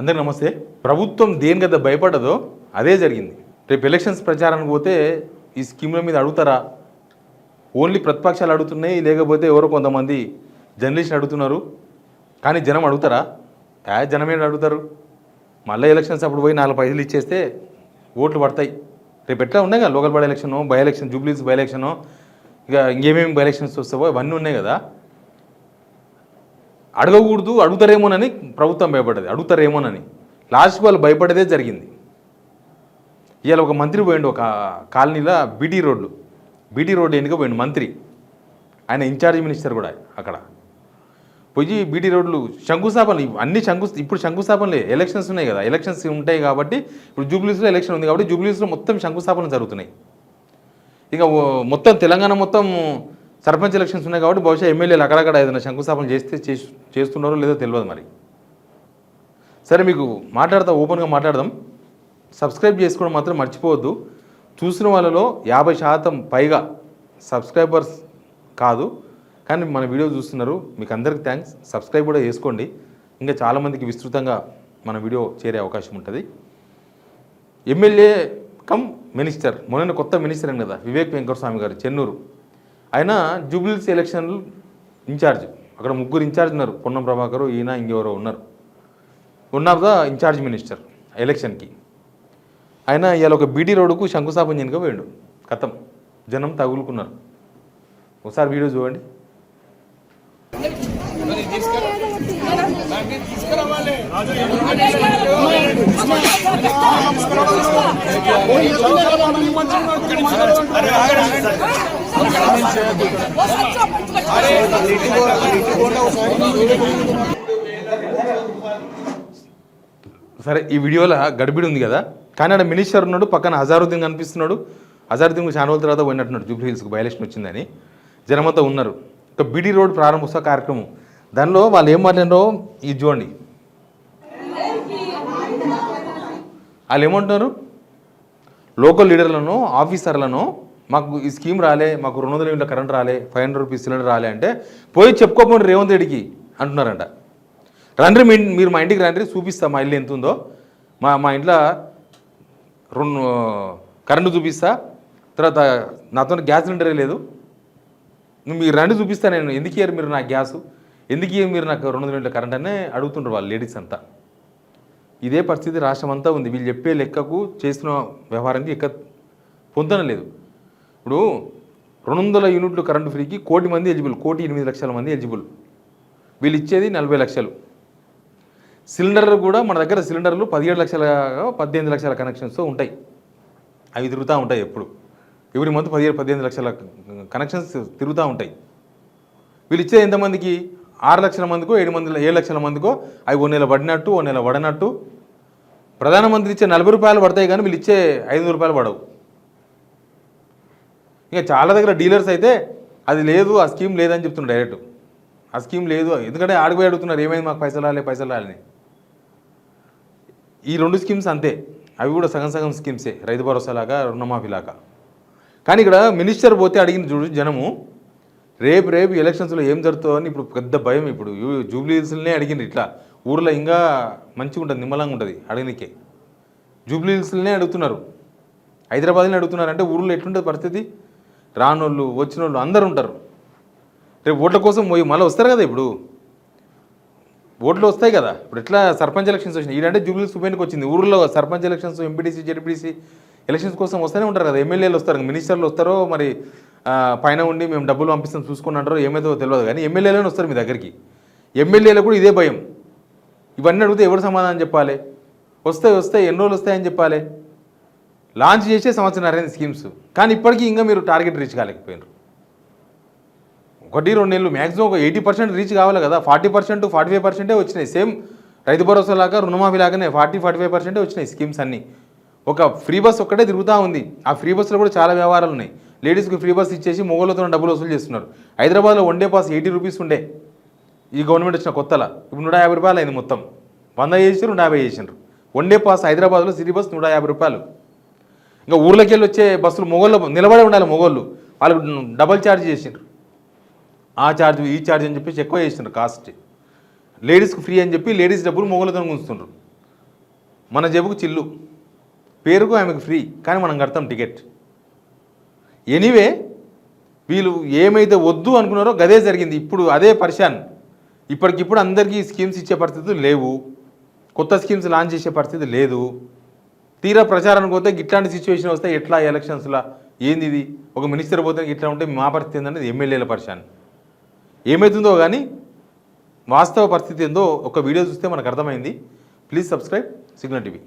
అందరికీ నమస్తే. ప్రభుత్వం దేని కదా భయపడదో అదే జరిగింది. రేపు ఎలక్షన్స్ ప్రచారానికి పోతే ఈ స్కీమ్ల మీద అడుగుతారా? ఓన్లీ ప్రతిపక్షాలు అడుగుతున్నాయి, లేకపోతే ఎవరో కొంతమంది జర్నలిస్టులు అడుగుతున్నారు. కానీ జనం అడుగుతారా? జనం ఏంటి అడుగుతారు? మళ్ళీ ఎలక్షన్స్ అప్పుడు పోయి 4 పైసలు ఇచ్చేస్తే ఓట్లు పడతాయి. రేపు ఎట్లా ఉన్నాయి కదా, local body election, by election, Jubilees by election, ఇక ఇంకేమేమి బై ఎలక్షన్స్ వస్తావో ఇవన్నీ ఉన్నాయి కదా. అడగకూడదు, అడుగుతారేమోనని ప్రభుత్వం భయపడ్డది, అడుగుతారేమోనని. లాస్ట్కి వాళ్ళు భయపడేదే జరిగింది. ఇవాళ ఒక మంత్రి పోయిండు, ఒక కాలనీలో బీటీ రోడ్డు ఎన్నిక పోయిండు మంత్రి, ఆయన ఇన్ఛార్జ్ మినిస్టర్ కూడా అక్కడ పోయి బీటీ రోడ్లు శంకుస్థాపనలు అన్ని ఇప్పుడు శంకుస్థాపనలే. ఎలక్షన్స్ ఉన్నాయి కదా, ఎలక్షన్స్ ఉంటాయి కాబట్టి ఇప్పుడు జూబ్లీస్లో ఎలక్షన్ ఉంది కాబట్టి జూబ్లీస్లో మొత్తం శంకుస్థాపనలు జరుగుతున్నాయి. ఇక మొత్తం తెలంగాణ మొత్తం సర్పంచ్ ఎలక్షన్స్ ఉన్నాయి కాబట్టి బహుశా ఎమ్మెల్యేలు అక్కడక్కడ ఏదైనా శంకుస్థాపన చేస్తున్నారో లేదో తెలియదు మరి. సరే, మీకు ఓపెన్గా మాట్లాడదాం. సబ్స్క్రైబ్ చేసుకోవడం మాత్రం మర్చిపోవద్దు. చూసిన వాళ్ళలో 50% పైగా సబ్స్క్రైబర్స్ కాదు, కానీ మన వీడియో చూస్తున్నారు. మీకు అందరికీ థ్యాంక్స్. సబ్స్క్రైబ్ కూడా చేసుకోండి. ఇంకా చాలామందికి విస్తృతంగా మన వీడియో చేరే అవకాశం ఉంటుంది. ఎమ్మెల్యే కమ్ మినిస్టర్, మొన్న కొత్త మినిస్టర్ అని కదా వివేక్ వెంకటస్వామి గారు, చెన్నూరు. ఆయన జూబ్లీస్ ఎలక్షన్లు ఇన్ఛార్జ్. అక్కడ 3 ఇన్ఛార్జ్ ఉన్నారు, పొన్నం ప్రభాకర్, ఈయన, ఇంకెవరో ఉన్నారు. One of the in-charge minister ఎలక్షన్కి. ఆయన ఇవాళ ఒక బీటీ రోడ్డుకు శంకుస్థాపన చేయక పోయాడు. కథం జనం తగులుకున్నారు. ఒకసారి వీడియో చూడండి. సరే, ఈ వీడియోలో గడిబిడి ఉంది కదా, కానీ ఆడ మినిస్టర్ ఉన్నాడు, పక్కన హజారుద్దీన్ కనిపిస్తున్నాడు. హజారుద్దీన్ చాలా రోజుల తర్వాత పోయినట్టున్నాడు, జూబ్లీ హిల్స్కి బై ఎలక్షన్ వచ్చిందని. జనమంతా ఉన్నారు. ఒక బీటీ రోడ్ ప్రారంభోత్సవ కార్యక్రమం, దానిలో వాళ్ళు ఏం మాట్లాడారో ఇది చూడండి. వాళ్ళు ఏమంటున్నారు, లోకల్ లీడర్లను, ఆఫీసర్లను, మాకు ఈ స్కీమ్ రాలే, మాకు 200 యూనిట్ల కరెంట్ రాలే, 500 రూపీస్ సిలిండర్ రాలే అంటే పోయి చెప్పుకోపోండి రేవంత్ రెడ్డికి అంటున్నారంట. రండి మీరు మా ఇంటికి రండి, చూపిస్తా మా ఇల్లు ఎంత ఉందో, మా ఇంట్లో కరెంటు చూపిస్తా, తర్వాత నాతో గ్యాస్ సిలిండరే లేదు, మీరు రండి చూపిస్తా, నేను ఎందుకు ఇయ్యారు మీరు నాకు గ్యాసు, ఎందుకు ఇయ్యారు మీరు నాకు 200 యూనిట్ల కరెంట్ అనే అడుగుతుండ్రు వాళ్ళు లేడీస్ అంతా. ఇదే పరిస్థితి రాష్ట్రం అంతా ఉంది. వీళ్ళు చెప్పే లెక్కకు చేస్తున్న వ్యవహారానికి ఎక్క పొందన లేదు. ఇప్పుడు 200 యూనిట్లు కరెంటు ఫ్రీకి 1 కోటి మంది ఎలిజిబుల్, 1,08,00,000 మంది ఎలిజిబుల్. వీళ్ళు ఇచ్చేది 40 లక్షలు. సిలిండర్లు కూడా మన దగ్గర సిలిండర్లు 17 లక్షల 18 లక్షల కనెక్షన్స్తో ఉంటాయి. అవి తిరుగుతూ ఉంటాయి ఎప్పుడు, ఎవ్రీ మంత్ 17-18 లక్షల కనెక్షన్స్ తిరుగుతూ ఉంటాయి. వీళ్ళు ఇచ్చేది ఎంతమందికి? 6 లక్షల మందికో 7 లక్షల మందికో. అవి 1 నెల పడినట్టు 1 నెల పడనట్టు. ప్రధానమంత్రి ఇచ్చే 40 రూపాయలు పడతాయి, కానీ వీళ్ళు ఇచ్చే 500 రూపాయలు పడవు. ఇంకా చాలా దగ్గర డీలర్స్ అయితే అది లేదు, ఆ స్కీమ్ లేదని చెప్తున్నారు డైరెక్ట్. ఆ స్కీమ్ లేదు, ఎందుకంటే ఆడిపోయి అడుగుతున్నారు ఏమైంది మాకు పైసలు రాలని. ఈ 2 స్కీమ్స్ అంతే, అవి కూడా సగం స్కీమ్సే, రైతు భరోసాలాగా, రుణమాఫీలాగా. కానీ ఇక్కడ మినిస్టర్ పోతే అడిగిన చూడు జనము, రేపు ఎలక్షన్స్లో ఏం జరుగుతుందో అని ఇప్పుడు పెద్ద భయం. ఇప్పుడు జూబ్లీ హిల్స్నే అడిగింది, ఇట్లా ఊర్లో ఇంకా మంచిగా ఉంటుంది, నిమ్మలంగా ఉంటుంది అడిగినకే. జూబ్లీ హిల్స్నే అడుగుతున్నారు, హైదరాబాద్ని అడుగుతున్నారు. అంటే ఊర్లో ఎట్లుంటుంది పరిస్థితి? రానోళ్ళు వచ్చినోళ్ళు అందరూ ఉంటారు. రేపు ఓట్ల కోసం పోయి మళ్ళీ వస్తారు కదా, ఇప్పుడు ఓట్లు వస్తాయి కదా. ఇప్పుడు ఎట్లా సర్పంచ్ ఎలక్షన్స్ వచ్చినాయి, ఇదంటే జూబ్లీ హిల్స్ ఉప ఎన్నిక వచ్చింది. ఊర్లో sarpanch elections, MPTC, ZPTC elections కోసం వస్తూనే ఉంటారు కదా. ఎమ్మెల్యేలు వస్తారు, మినిస్టర్లు వస్తారో మరి పైన ఉండి మేము డబ్బులు పంపిస్తాం చూసుకుని అంటారో ఏమైతే తెలియదు, కానీ ఎమ్మెల్యేలను వస్తారు మీ దగ్గరికి. ఎమ్మెల్యేలు కూడా ఇదే భయం. ఇవన్నీ అడిగితే ఎవరు సమాధానం చెప్పాలి? వస్తాయి ఎన్ని రోజులు వస్తాయని చెప్పాలి. లాంచ్ చేసే సంవత్సరం స్కీమ్స్, కానీ ఇప్పటికీ ఇంకా మీరు టార్గెట్ రీచ్ కాలేకపోయినారు. 1-2 నెలలు మ్యాక్సిమం ఒక 80% రీచ్ కావాలి కదా. 40% 45% వచ్చినాయి. సేమ్ రైతు భరోసా లాగా, రుణమాఫీ లాగానే 40-45% వచ్చినాయి స్కీమ్స్ అన్నీ. ఒక ఫ్రీ బస్ ఒక్కటే తిరుగుతూ ఉంది. ఆ ఫ్రీ బస్సులో కూడా చాలా వ్యవహారాలు ఉన్నాయి. లేడీస్కి ఫ్రీ బస్ ఇచ్చేసి మొగోళ్ళతో డబ్బులు వసూలు చేస్తున్నారు. హైదరాబాద్లో 1 డే పాస్ 80 రూపీస్ ఉండే, ఈ గవర్నమెంట్ వచ్చిన కొత్తలా ఇప్పుడు 150 రూపాయలు అయింది. మొత్తం 100 చేసారు, 150 చేసినారు. 1 డే పాస్ హైదరాబాద్లో సిటీ బస్ 150 రూపాయలు. ఇంకా ఊర్లోకి వెళ్ళి వచ్చే బస్సులు మొగోళ్ళు నిలబడే ఉండాలి, మొగోళ్ళు వాళ్ళకు డబల్ ఛార్జ్ చేసిండ్రు. ఆ ఛార్జ్ ఈ ఛార్జ్ అని చెప్పేసి ఎక్కువ చేసిండ్రు కాస్ట్. లేడీస్కి ఫ్రీ అని చెప్పి లేడీస్ డబ్బులు మొగోళ్ళతో ఉంచుతుండ్రు. మన జేబుకు చిల్లు, పేరుకు ఆమెకు ఫ్రీ, కానీ మనం కడతాం టికెట్. ఎనీవే వీళ్ళు ఏమైతే వద్దు అనుకున్నారో గదే జరిగింది. ఇప్పుడు అదే పరిశాన్. ఇప్పటికిప్పుడు అందరికీ స్కీమ్స్ ఇచ్చే పరిస్థితులు లేవు, కొత్త స్కీమ్స్ లాంచ్ చేసే పరిస్థితి లేదు. తీరా ప్రచారానికి పోతే ఇట్లాంటి సిచ్యువేషన్ వస్తే ఎట్లా ఎలక్షన్స్లో ఏంది ఇది, ఒక మినిస్టర్ పోతే ఇట్లా ఉంటే మా పరిస్థితి ఏంటనేది ఎమ్మెల్యేల పరిశాన్. ఏమవుతుందో కానీ వాస్తవ పరిస్థితి ఏందో ఒక వీడియో చూస్తే మనకు అర్థమైంది. Please subscribe signal TV.